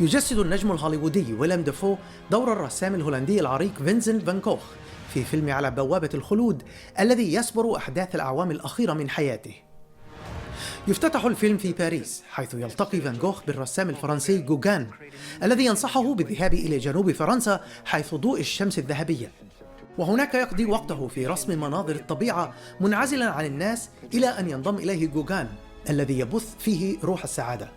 يجسد النجم الهوليوودي ويليام ديفو دور الرسام الهولندي العريق فينسنت فان كوخ في فيلم على بوابة الخلود الذي يسبر أحداث الأعوام الأخيرة من حياته. يفتتح الفيلم في باريس، حيث يلتقي فان كوخ بالرسام الفرنسي جوغان الذي ينصحه بالذهاب إلى جنوب فرنسا حيث ضوء الشمس الذهبية، وهناك يقضي وقته في رسم مناظر الطبيعة منعزلا عن الناس إلى أن ينضم إليه جوغان الذي يبث فيه روح السعادة.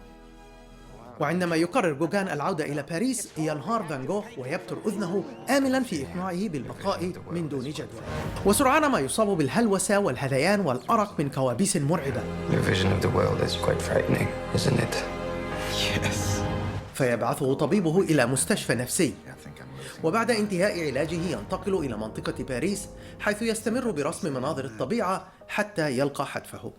وعندما يقرر جوغان العودة إلى باريس ينهار فان كوخ ويبتر أذنه آملا في إقناعه بالبقاء من دون جدوى، وسرعان ما يصاب بالهلوسة والهذيان والأرق من كوابيس مرعبة. فيبعثه طبيبه إلى مستشفى نفسي، وبعد انتهاء علاجه ينتقل إلى منطقة باريس حيث يستمر برسم مناظر الطبيعة حتى يلقى حتفه.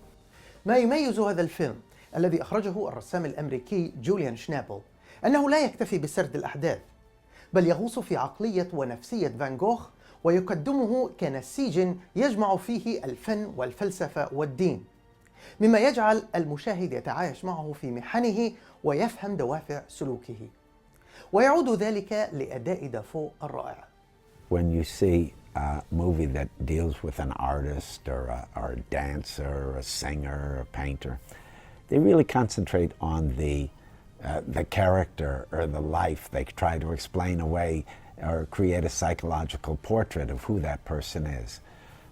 ما يميز هذا الفيلم الذي أخرجه الرسام الأمريكي جوليان شنابل أنه لا يكتفي بسرد الأحداث، بل يغوص في عقلية ونفسية فان كوخ ويقدمه كنسيج يجمع فيه الفن والفلسفة والدين، مما يجعل المشاهد يتعايش معه في محنه ويفهم دوافع سلوكه، ويعود ذلك لأداء دافو الرائع. When you see a movie that deals with an artist or a dancer or a singer or a painter, they really concentrate on the character or the life. They try to explain away or create a psychological portrait of who that person is.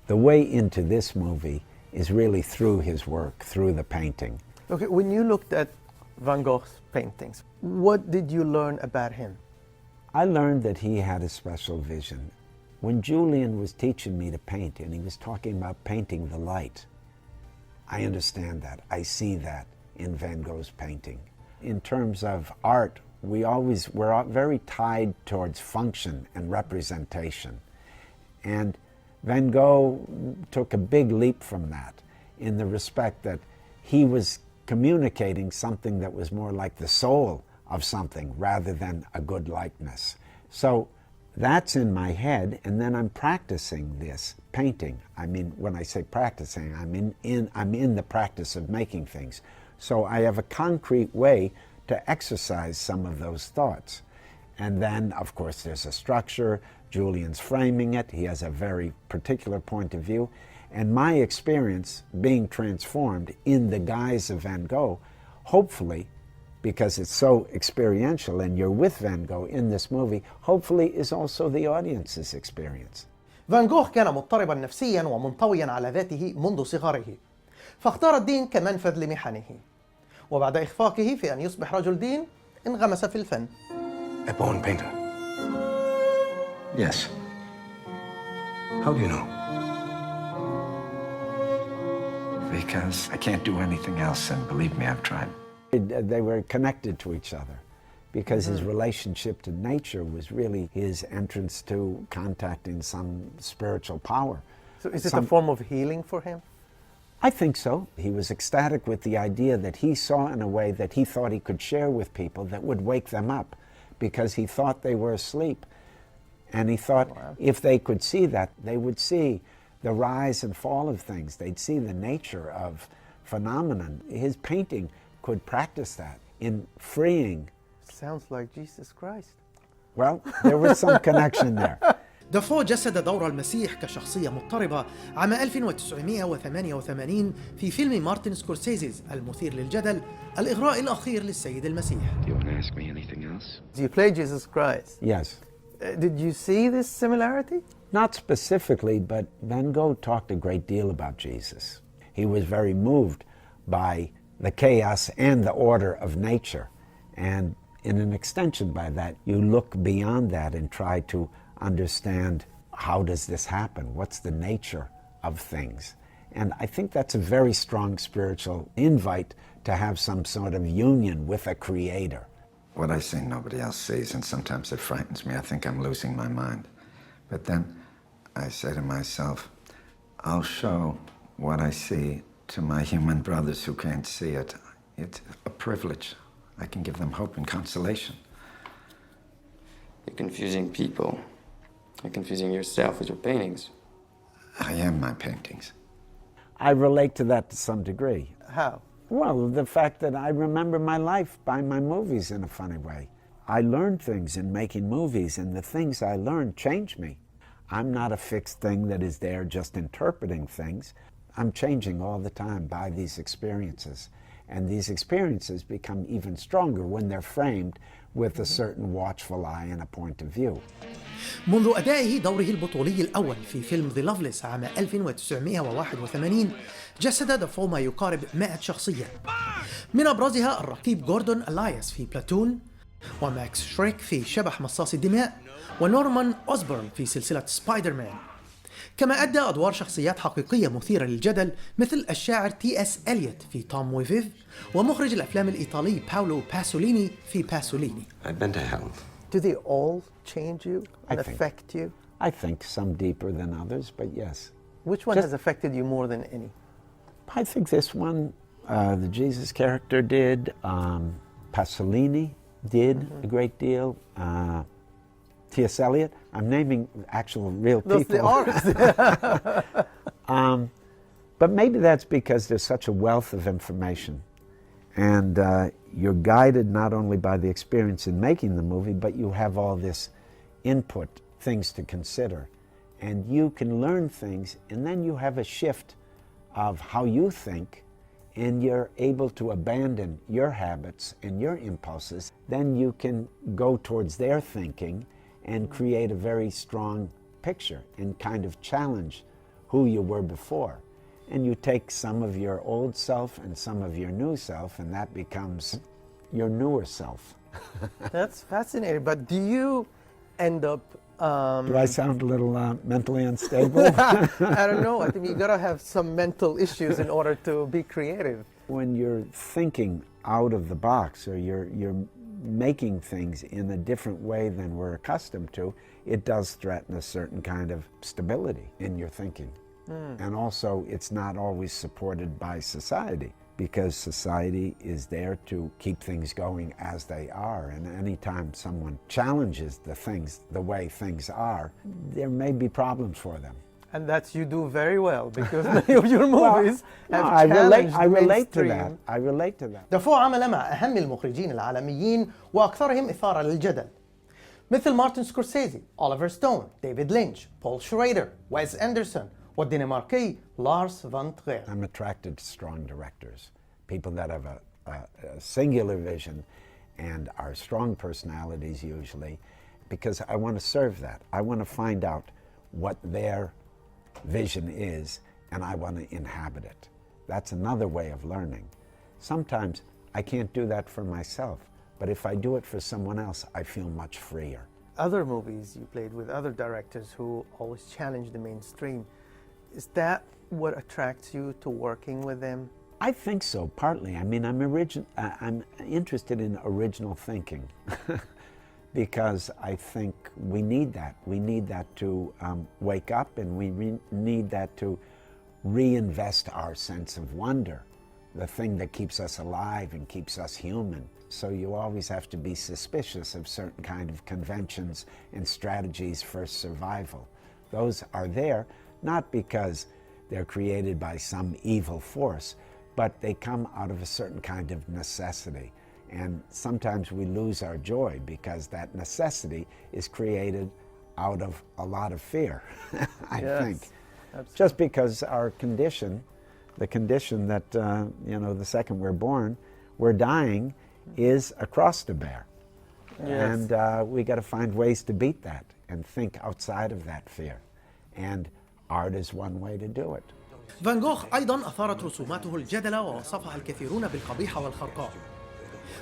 The way into this movie is really through his work, through the painting. Okay, when you looked at Van Gogh's paintings, what did you learn about him? I learned that he had a special vision. When Julian was teaching me to paint and he was talking about painting the light, I understand that. I see that in Van Gogh's painting. In terms of art, we're very tied towards function and representation. And Van Gogh took a big leap from that in the respect that he was communicating something that was more like the soul of something rather than a good likeness. So that's in my head, and then I'm practicing this painting. I mean, when I say practicing, I'm in the practice of making things. So I have a concrete way to exercise some of those thoughts. And then, of course, there's a structure. Julian's framing it. He has a very particular point of view. And my experience being transformed in the guise of Van Gogh, hopefully, because it's so experiential and you're with Van Gogh in this movie, hopefully is also the audience's experience. فان كوخ كان مضطربا نفسيا ومنطويا على ذاته منذ صغره، فاختار الدين كمنفذ لمحنه، وبعد إخفاقه في أن يصبح رجل دين انغمس في الفن. A born painter? Yes. How do you know? Because I can't do anything else, and believe me, I've tried. They were connected to each other because his relationship to nature was really his entrance to contacting some spiritual power. So is it a form of healing for him? I think so. He was ecstatic with the idea that he saw in a way that he thought he could share with people that would wake them up because he thought they were asleep. And he thought if they could see that, they would see the rise and fall of things. They'd see the nature of phenomenon. His painting could practice that in freeing. Sounds like Jesus Christ. Well, there was some connection there. دافو جسد دور المسيح كشخصية مضطربة عام 1988 في فيلم مارتن سكورسيزيز المثير للجدل الإغراء الأخير للسيد المسيح. Do you want to ask me anything else? You play Jesus Christ. Yes. Did you see this similarity? Not specifically, but Van Gogh talked a great deal about Jesus. He was very moved by the chaos and the order of nature. And in an extension by that, you look beyond that and try to understand how does this happen? What's the nature of things? And I think that's a very strong spiritual invite to have some sort of union with a creator. What I say nobody else sees, and sometimes it frightens me. I think I'm losing my mind. But then I say to myself, I'll show what I see to my human brothers who can't see it. It's a privilege. I can give them hope and consolation. You're confusing people. You're confusing yourself with your paintings. I am my paintings. I relate to that to some degree. How? Well, the fact that I remember my life by my movies in a funny way. I learned things in making movies, and the things I learned changed me. I'm not a fixed thing that is there just interpreting things. I'm changing all the time by these experiences. And these experiences become even stronger when they're framed with a certain watchful eye and a point of view. منذ أدائه دوره البطولي الأول في فيلم The Loveless عام 1981 جسد دافو ما يقارب 100 شخصية، من أبرزها الرقيب جوردون ألاياس في بلاتون، وماكس شريك في شبح مصاص الدماء، ونورمان أوزبورن في سلسلة سبايدر مان. كما أدى أدوار شخصيات حقيقية مثيرة للجدل مثل الشاعر تي.اس. إليوت في توم ويفيف، ومخرج الأفلام الإيطالي باولو باسوليني في باسوليني. I've been to hell. Do they all change you and affect you? I think some deeper than others, but yes. Which one has affected you more than any? I think this one, the Jesus character did, Pasolini did a great deal, T.S. Eliot. I'm naming actual real people. Those the artists. But maybe that's because there's such a wealth of information. And you're guided not only by the experience in making the movie, but you have all this input, things to consider. And you can learn things, and then you have a shift of how you think, and you're able to abandon your habits and your impulses. Then you can go towards their thinking and create a very strong picture and kind of challenge who you were before. And you take some of your old self and some of your new self, and that becomes your newer self. That's fascinating. But do you end up... Do I sound a little mentally unstable? I don't know. I think you gotta have some mental issues in order to be creative. When you're thinking out of the box, or you're making things in a different way than we're accustomed to, it does threaten a certain kind of stability in your thinking. And also, it's not always supported by society, because society is there to keep things going as they are. And anytime someone challenges the way things are, there may be problems for them. And that's you do very well, because many of your movies have I challenged relate to mainstream. that. I relate to that. دافو عمل مع أهم المخرجين العالميين وأكثرهم إثارة للجدل، مثل مارتن سكورسيزي، أوليفر ستون، ديفيد لينش، بول شريدر، ويس أندرسون، والدنماركي لارس فان ترير. I'm attracted to strong directors, people that have a singular vision and are strong personalities usually, because I want to serve that. I want to find out what their vision is, and I want to inhabit it. That's another way of learning. Sometimes I can't do that for myself, but if I do it for someone else, I feel much freer. Other movies you played with other directors who always challenge the mainstream. Is that what attracts you to working with them? I think so, partly. I mean, I'm interested in original thinking because I think we need that. We need that to wake up, and we need that to reinvest our sense of wonder, the thing that keeps us alive and keeps us human. So you always have to be suspicious of certain kind of conventions and strategies for survival. Those are there not because they're created by some evil force, but they come out of a certain kind of necessity. And sometimes we lose our joy because that necessity is created out of a lot of fear, I think. Absolutely. Just because our condition, the condition that, the second we're born, we're dying, is a cross to bear. Yes. And we got to find ways to beat that and think outside of that fear. And art is one way to do it. فان جوخ أيضا أثارت رسوماته الجدل ووصفها الكثيرون بالقبيحة والخرقاء،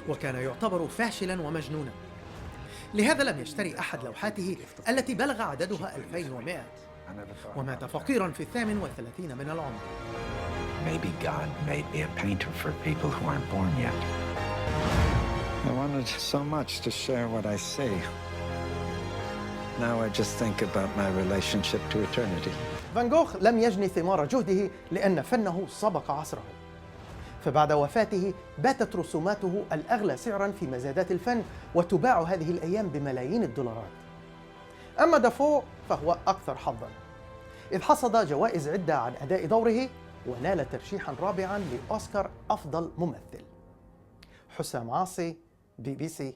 وكان يعتبر فاشلا ومجنونا. لهذا لم يشتري أحد لوحاته التي بلغ عددها 2100، ومات فقيرا في 38 من العمر. Maybe God made me a painter for people who aren't born yet. I wanted so much to share what I see. Now I just think about my relationship to eternity. فان جوخ لم يجني ثمار جهده لأن فنه سبق عصره، فبعد وفاته باتت رسوماته الأغلى سعراً في مزادات الفن، وتباع هذه الأيام بملايين الدولارات. أما دافو فهو أكثر حظاً، إذ حصد جوائز عدة عن أداء دوره، ونال ترشيحاً رابعاً لأوسكار أفضل ممثل. حسام عاصي، BBC